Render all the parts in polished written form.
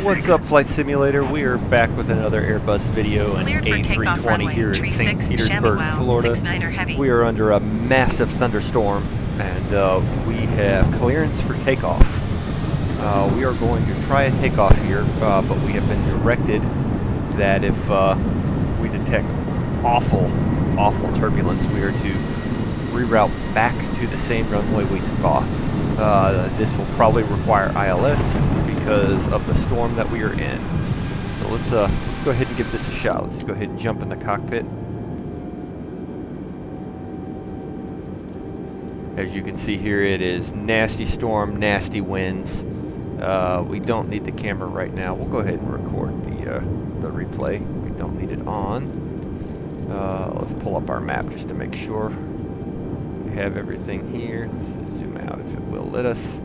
What's up, Flight Simulator? We are back with another Airbus video in A320 here in St. Petersburg, Florida. We are under a massive thunderstorm, and we have clearance for takeoff. We are going to try a takeoff here, but we have been directed that if we detect awful turbulence, we are to reroute back to the same runway we took off. This will probably require ILS because of the storm that we are in. So let's go ahead and give this a shot. Let's go ahead and jump in the cockpit. As you can see here, it is nasty storm, nasty winds. We don't need the camera right now. We'll go ahead and record the replay. We don't need it on. Let's pull up our map just to make sure we have everything here. Let's zoom out if it will let us.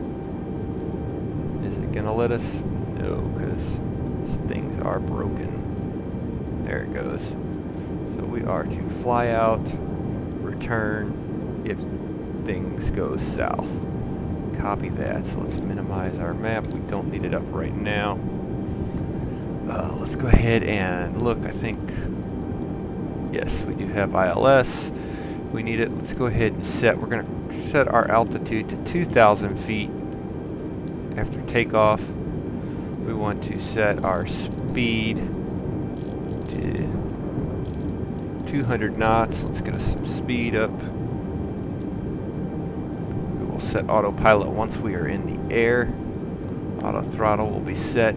Is it gonna let us? No, because things are broken. There it goes. So we are to fly out, return if things go south. Copy that. So let's minimize our map. We don't need it up right now. Let's go ahead and look. I think, yes, we do have ILS. We need it. Let's go ahead and set. We're going to set our altitude to 2,000 feet. After takeoff, we want to set our speed to 200 knots. Let's get us some speed up. We will set autopilot once we are in the air. Auto throttle will be set.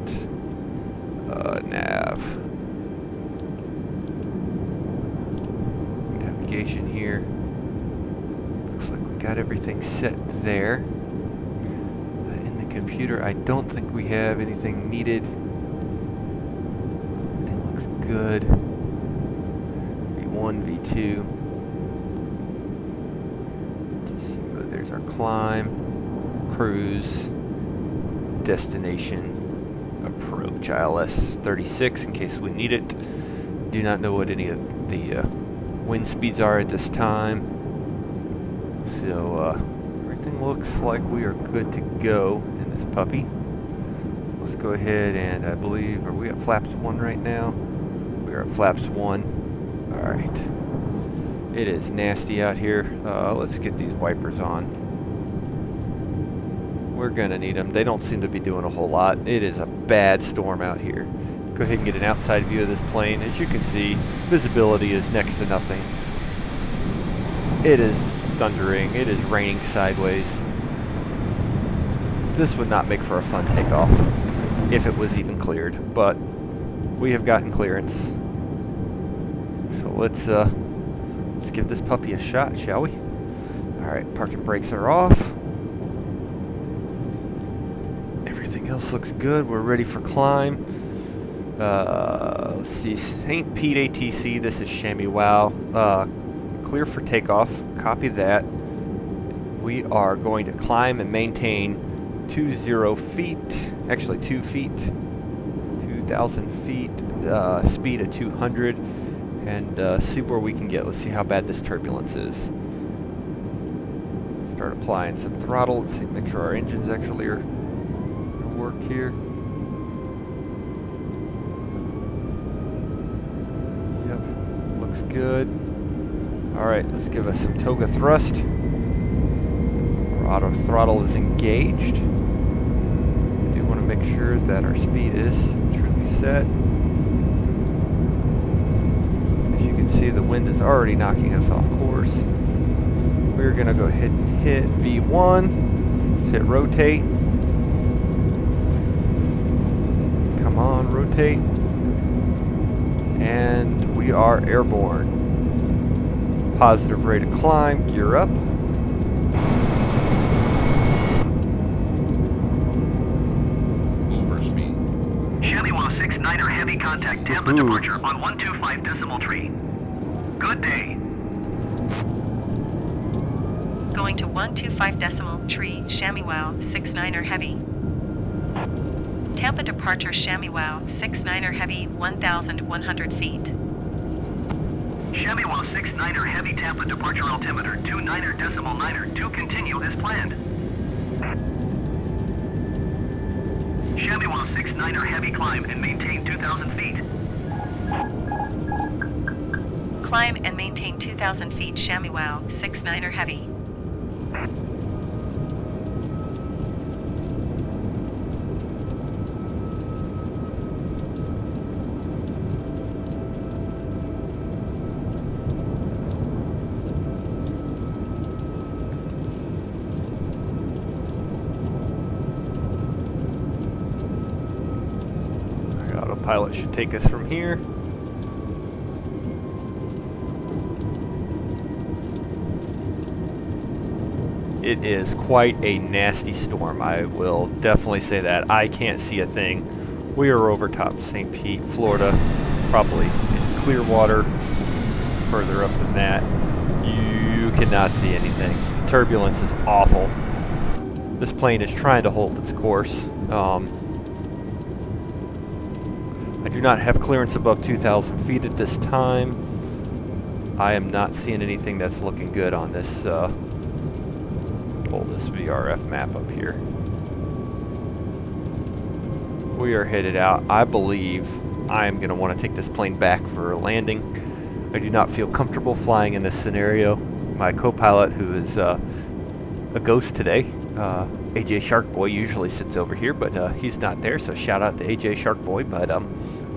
Navigation here. Looks like we got everything set there. Computer, I don't think we have anything needed. Everything looks good. V1, V2. There's our climb, cruise, destination, approach, ILS 36 in case we need it. Do not know what any of the wind speeds are at this time. So everything looks like we are good to go. This puppy. Let's go ahead and I believe, are we at flaps 1 right now? We are at flaps 1. Alright. It is nasty out here. Let's get these wipers on. We're gonna need them. They don't seem to be doing a whole lot. It is a bad storm out here. Go ahead and get an outside view of this plane. As you can see, visibility is next to nothing. It is thundering. It is raining sideways. This would not make for a fun takeoff if it was even cleared, but we have gotten clearance. So let's give this puppy a shot, shall we? All right, parking brakes are off. Everything else looks good. We're ready for climb. Let's see, St. Pete ATC. This is Chamois Wow. Clear for takeoff. Copy that. We are going to climb and maintain 20 feet, actually 2 feet, 2,000 feet, speed of 200, and see where we can get. Let's see how bad this turbulence is. Start applying some throttle. Let's see, make sure our engines actually are gonna work here. Yep, looks good. All right, let's give us some toga thrust. Our auto throttle is engaged. Make sure that our speed is truly set. As you can see, the wind is already knocking us off course. We're going to go ahead and hit V1. Let's hit rotate. Come on, rotate. And we are airborne. Positive rate of climb, gear up. Heavy contact, Tampa departure on 125 decimal tree. Good day. Going to 125 decimal tree, Chamois 69er heavy. Tampa departure, Chamois 69er heavy, 1,100 feet. Chamois 69er heavy, Tampa departure altimeter 29er decimal 9er to continue as planned. Shamiwell 6-9er heavy climb and maintain 2,000 feet. Climb and maintain 2,000 feet ShammyWow 6-9er heavy. Autopilot should take us from here. It is quite a nasty storm. I will definitely say that. I can't see a thing. We are over top St. Pete, Florida, probably in Clearwater. Further up than that, you cannot see anything. The turbulence is awful. This plane is trying to hold its course. I do not have clearance above 2,000 feet at this time. I am not seeing anything that's looking good on this, pull this VRF map up here. We are headed out. I believe I am going to want to take this plane back for a landing. I do not feel comfortable flying in this scenario. My co-pilot, who is a ghost today, AJSharkboy, usually sits over here, but he's not there, so shout out to AJSharkboy. But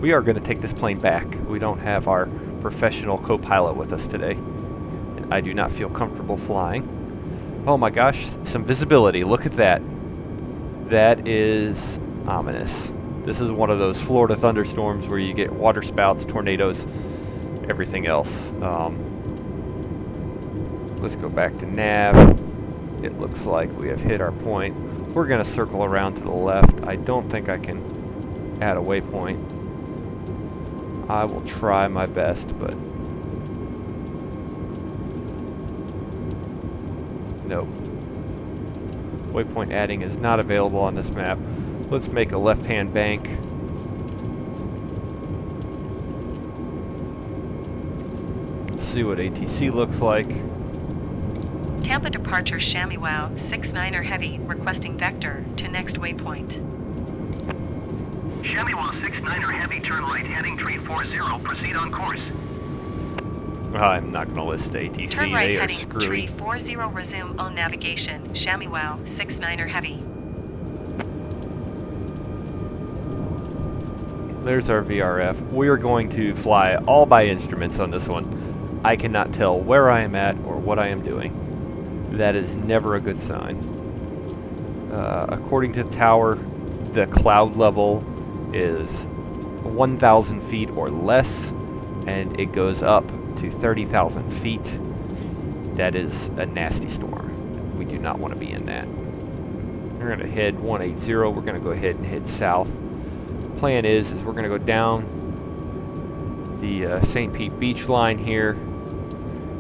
we are going to take this plane back. We don't have our professional co-pilot with us today, and I do not feel comfortable flying. Oh my gosh, some visibility. Look at that. That is ominous. This is one of those Florida thunderstorms where you get water spouts, tornadoes, everything else. Let's go back to nav. It looks like we have hit our point. We're going to circle around to the left. I don't think I can add a waypoint. I will try my best, but nope. Waypoint adding is not available on this map. Let's make a left-hand bank. See what ATC looks like. Tampa departure ShammyWow 6-9er heavy requesting vector to next waypoint. Shamiwell 6-9er heavy turn right heading tree 40, proceed on course. I'm not going to list ATC, Turn right they are heading screwy. tree 40, resume on navigation ShammyWow 6-9er heavy. There's our VRF. We are going to fly all by instruments on this one. I cannot tell where I am at or what I am doing. That is never a good sign. According to the tower, the cloud level is 1,000 feet or less, and it goes up to 30,000 feet. That is a nasty storm. We do not want to be in that. We're going to head 180. We're going to go ahead and head south. Plan is we're going to go down the St. Pete beach line here.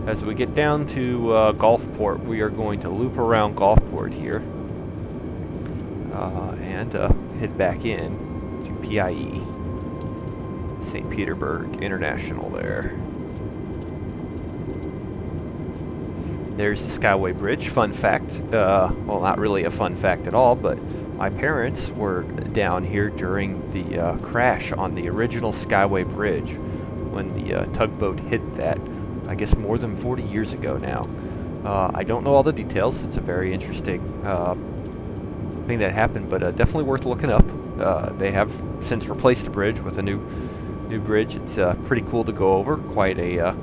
As we get down to Gulfport, we are going to loop around Gulfport here and head back in to PIE, St. Petersburg International there. There's the Skyway Bridge. Fun fact, well, not really a fun fact at all, but my parents were down here during the crash on the original Skyway Bridge when the tugboat hit that, I guess more than 40 years ago now. I don't know all the details. It's a very interesting thing that happened, but definitely worth looking up. They have since replaced the bridge with a new bridge. It's pretty cool to go over, quite a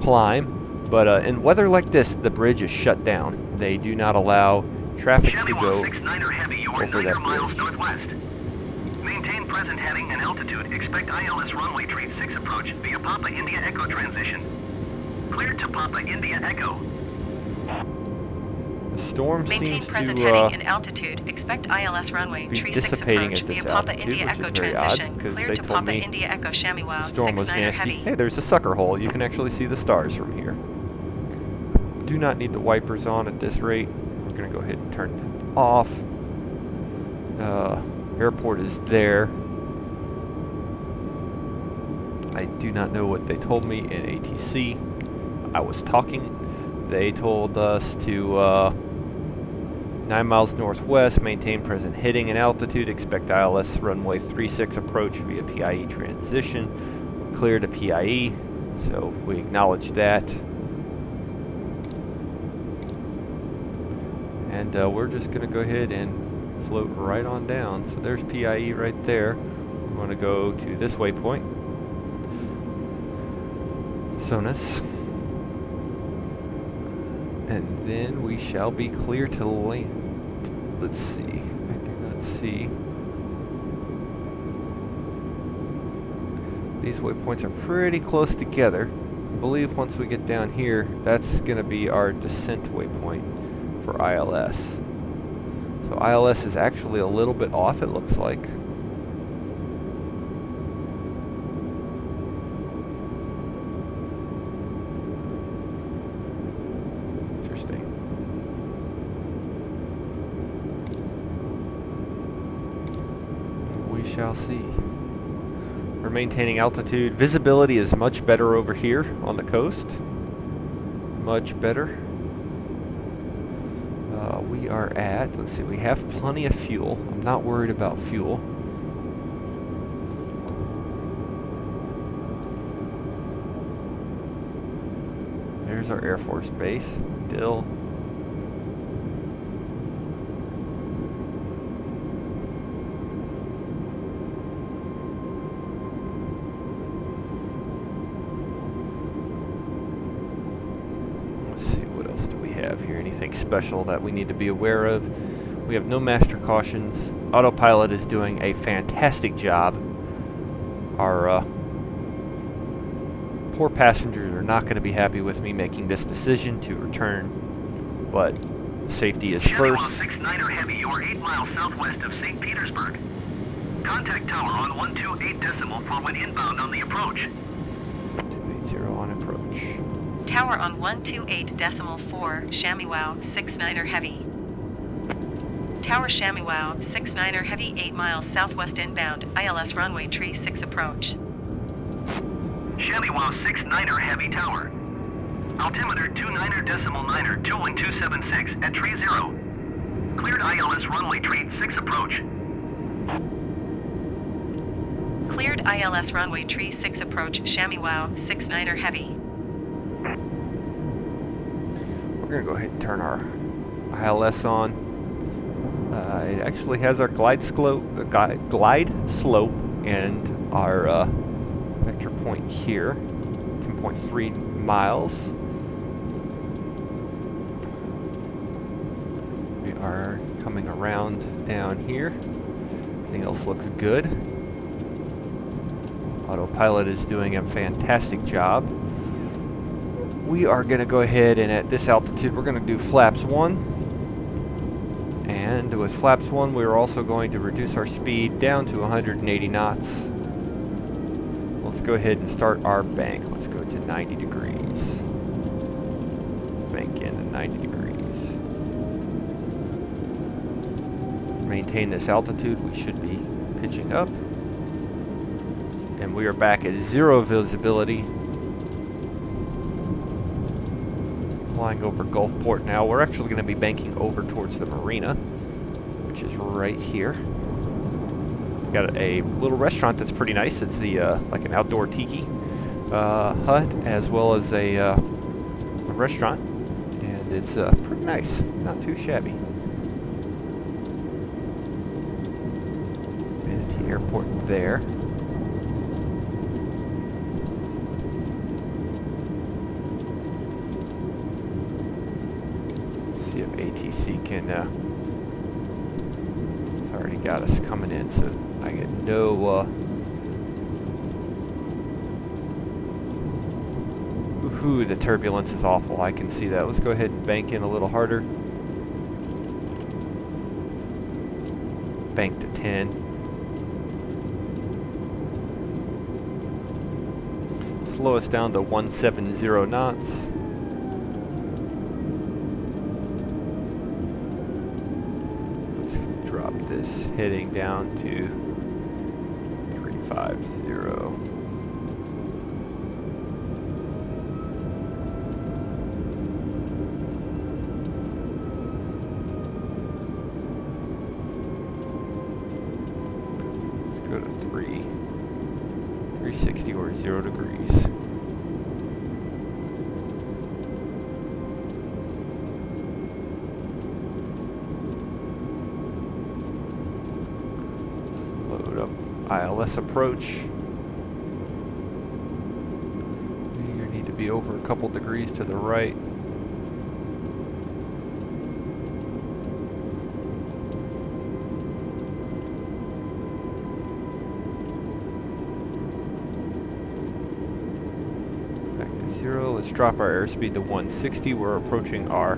climb. But in weather like this, the bridge is shut down. They do not allow traffic to go over that bridge. Northwest. Maintain present heading and altitude. Expect ILS runway tree 6 approach via Papa India Echo transition. Cleared to Papa India Echo. The storm Maintain seems present to heading and altitude. Expect ILS runway be tree 6 dissipating approach at this via Papa altitude, India which Echo is very odd, transition. because Cleared they to told Papa me India Echo ShammyWow the storm was 6-9er nasty. heavy. Hey, there's a sucker hole. You can actually see the stars from here. Do not need the wipers on at this rate. We're going to go ahead and turn it off. Airport is there. I do not know what they told me in ATC. I was talking. They told us to 9 miles northwest, maintain present heading and altitude, expect ILS runway 36 approach via PIE transition. Clear to PIE, so we acknowledge that. And we're just going to go ahead and float right on down. So there's PIE right there. We're going to go to this waypoint, Sonus, and then we shall be clear to land. Let's see. I do not see. These waypoints are pretty close together. I believe once we get down here, that's going to be our descent waypoint for ILS. So ILS is actually a little bit off, it looks like. Interesting. We shall see. We're maintaining altitude. Visibility is much better over here on the coast. Much better. We are at, let's see, we have plenty of fuel. I'm not worried about fuel. There's our Air Force Base, Dill. Anything special that we need to be aware of? We have no master cautions. Autopilot is doing a fantastic job. Our poor passengers are not going to be happy with me making this decision to return, but safety is first. 69er Heavy, you are 8 miles southwest of St. Petersburg. Contact tower on 128 decimal for when inbound on the approach. 280 on approach. Tower on 128.4, ShammyWow, 69er Heavy. Tower ShammyWow, 69er Heavy, 8 miles southwest inbound, ILS runway 36 approach. ShammyWow, 69er Heavy Tower. Altimeter 29er.9er, 21276 at tree 0. Cleared ILS runway 36 approach. Cleared ILS runway 36 approach, ShammyWow, 69er Heavy. We're going to go ahead and turn our ILS on. It actually has our glide slope and our vector point here, 10.3 miles. We are coming around down here. Everything else looks good. Autopilot is doing a fantastic job. We are going to go ahead and at this altitude we're going to do flaps 1. And with flaps 1 we're also going to reduce our speed down to 180 knots. Let's go ahead and start our bank. Let's go to 90 degrees. Let's bank in at 90 degrees. Maintain this altitude, we should be pitching up. And we are back at 0 visibility. Flying over Gulfport now. We're actually going to be banking over towards the marina, which is right here. We've got a little restaurant that's pretty nice. It's the like an outdoor tiki hut, as well as a restaurant, and it's pretty nice, not too shabby. Manatee Airport there. See if ATC can, it's already got us coming in, so I get no, ooh, the turbulence is awful, I can see that. Let's go ahead and bank in a little harder. Bank to 10. Slow us down to 170 knots. This heading down to 350. go to 360 or 0 degrees. Load up ILS approach. You need to be over a couple degrees to the right. Let's drop our airspeed to 160. We're approaching our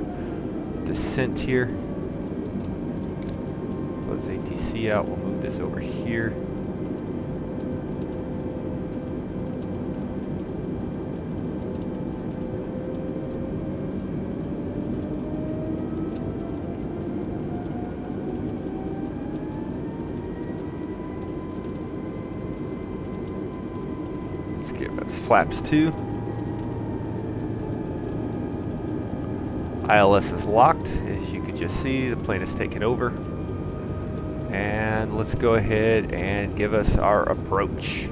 descent here. Close ATC out. We'll move this over here. Let's give us flaps 2. ILS is locked. As you can just see, the plane is taken over. And let's go ahead and give us our approach.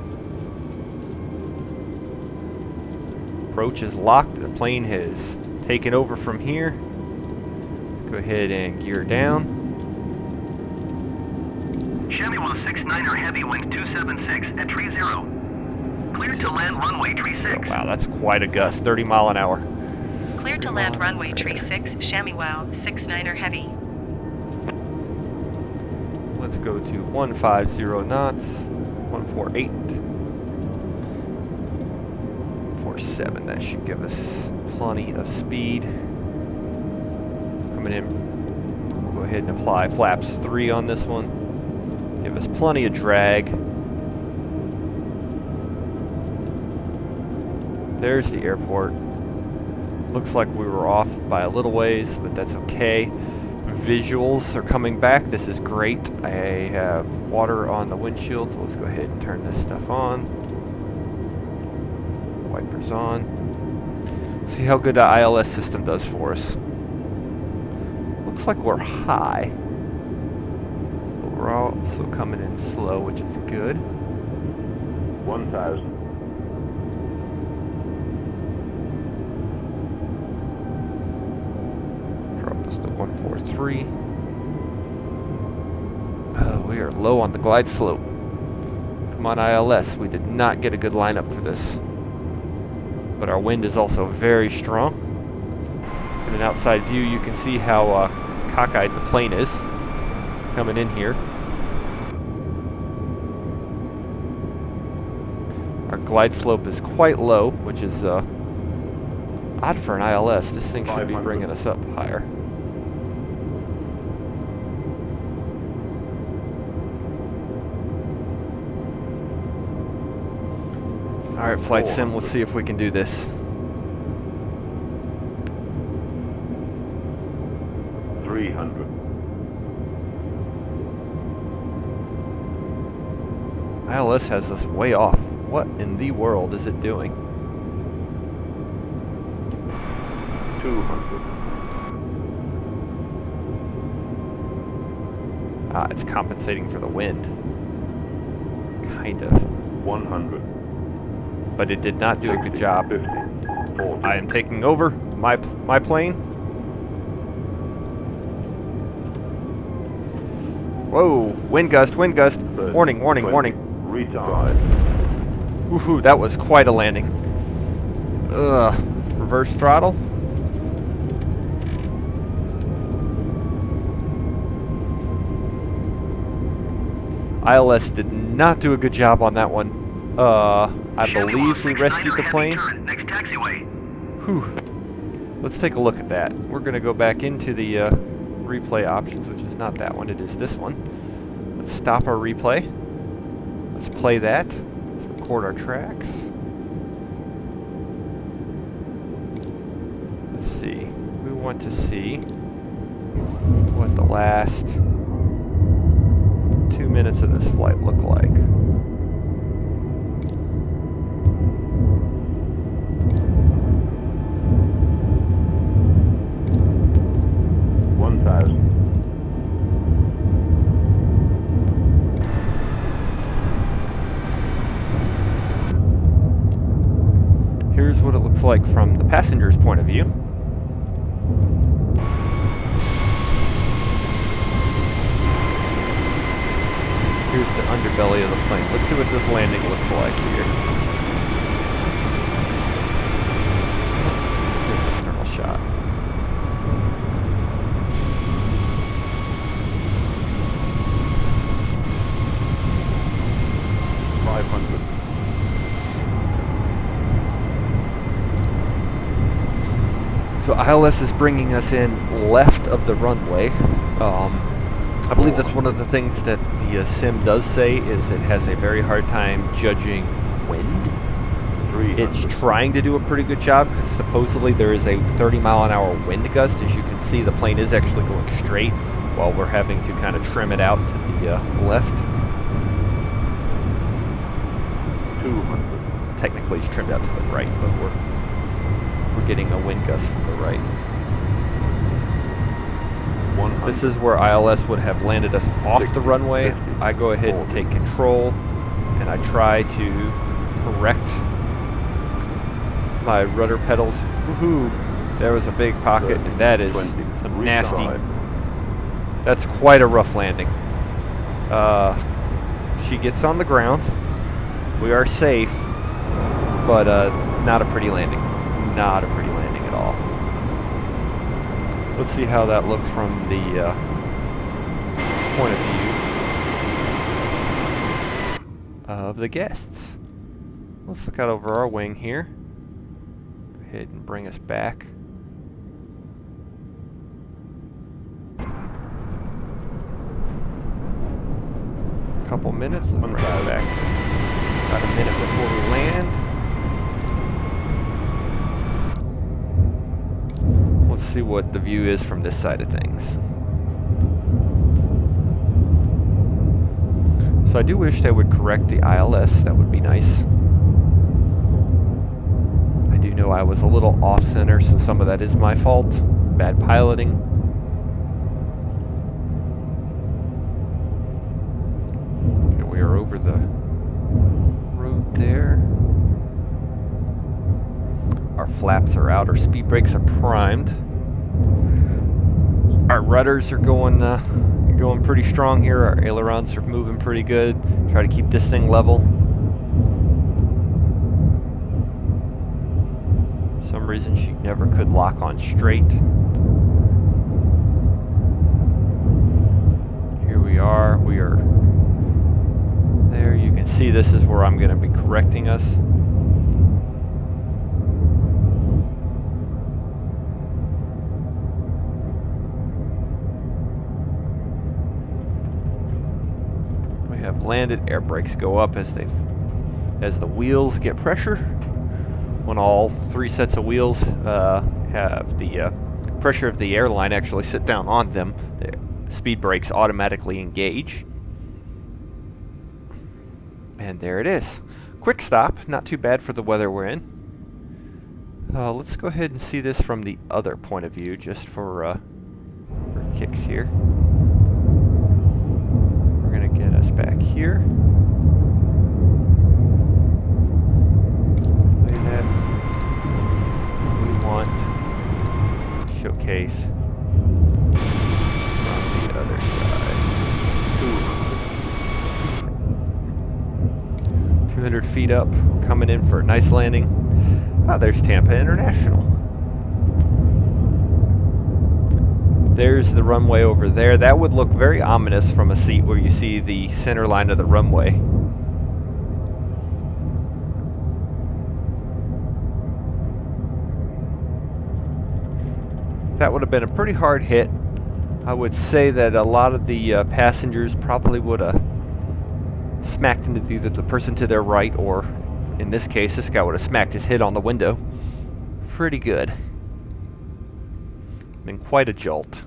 Approach is locked. The plane has taken over from here. Go ahead and gear down. Chamois 69er heavy wind 276 at tree 0. Cleared to land runway tree 6. Oh, wow, that's quite a gust. 30 mile an hour. Cleared to land runway tree 6, Chamois 69er heavy. Let's go to 150 knots, 148. 47, that should give us plenty of speed. Coming in, we'll go ahead and apply flaps 3 on this one. Give us plenty of drag. There's the airport. Looks like we were off by a little ways, but that's okay. Visuals are coming back. This is great. I have water on the windshield, so let's go ahead and turn this stuff on. Wipers on. See how good the ILS system does for us. Looks like we're high, but we're also coming in slow, which is good. 1,000. To 143. We are low on the glide slope. Come on, ILS. We did not get a good lineup for this. But our wind is also very strong. In an outside view, you can see how cockeyed the plane is coming in here. Our glide slope is quite low, which is odd for an ILS. This thing should be bringing us up higher. Alright, Flight Sim, let's see if we can do this. 300. ILS has us way off. What in the world is it doing? 200. Ah, it's compensating for the wind. Kind of. 100. But it did not do a good job. 50. 40. I am taking over my plane. Whoa, wind gust, wind gust. 30, Warning, warning, 20. warning. Retard. Woohoo, that was quite a landing. Ugh, reverse throttle. ILS did not do a good job on that one. I believe we rescued the plane. Next taxiway. Whew. Let's take a look at that. We're going to go back into the replay options, which is not that one, it is this one. Let's stop our replay. Let's play that. Let's record our tracks. Let's see. We want to see what the last 2 minutes of this flight look like. what it looks like from the passenger's point of view. Here's the underbelly of the plane. Let's see what this landing looks like here. External shot. So ILS is bringing us in left of the runway. I believe that's one of the things that the sim does say, is it has a very hard time judging wind. It's trying to do a pretty good job because supposedly there is a 30-mile-an-hour wind gust. As you can see, the plane is actually going straight while we're having to kind of trim it out to the left. 200. Technically it's trimmed out to the right, but we're getting a wind gust from the right. 100. This is where ILS would have landed us off the runway. I go ahead and take control, and I try to correct my rudder pedals. Woohoo! There was a big pocket, and that is some nasty. That's quite a rough landing. She gets on the ground. We are safe, but not a pretty landing. Not a pretty landing at all. Let's see how that looks from the point of view of the guests. Let's look out over our wing here. Go ahead and bring us back. A couple minutes. Let's bring us back. About a minute before we land. Let's see what the view is from this side of things. So I do wish they would correct the ILS. That would be nice. I do know I was a little off-center, so some of that is my fault. Bad piloting. Okay, we are over the road there. Our flaps are out. Our speed brakes are primed. Our rudders are going pretty strong here. Our ailerons are moving pretty good. Try to keep this thing level. For some reason she never could lock on straight. Here we are. We are there. You can see this is where I'm going to be correcting us. Have landed. Air brakes go up as the wheels get pressure. When all three sets of wheels have the pressure of the airline actually sit down on them, the speed brakes automatically engage. And there it is. Quick stop. Not too bad for the weather we're in. Let's go ahead and see this from the other point of view, just for kicks here. Get us back here. Play that. We want to showcase on the other side. 200 feet up. We're coming in for a nice landing. Ah, there's Tampa International. There's the runway over there. That would look very ominous from a seat where you see the center line of the runway. That would have been a pretty hard hit. I would say that a lot of the passengers probably would have smacked into either the person to their right, or in this case, this guy would have smacked his head on the window. Pretty good. Been quite a jolt.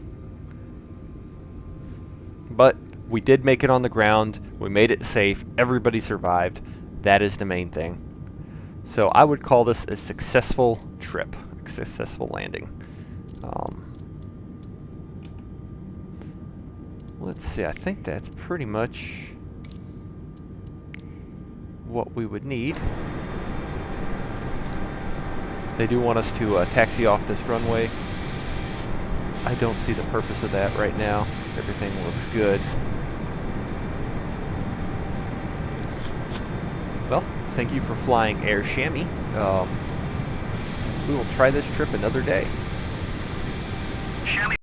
But we did make it on the ground. We made it safe. Everybody survived. That is the main thing. So I would call this a successful trip, a successful landing. Let's see, I think that's pretty much what we would need. They do want us to taxi off this runway. I don't see the purpose of that right now. Everything looks good. Well, thank you for flying Air Chamois. We will try this trip another day. Chamois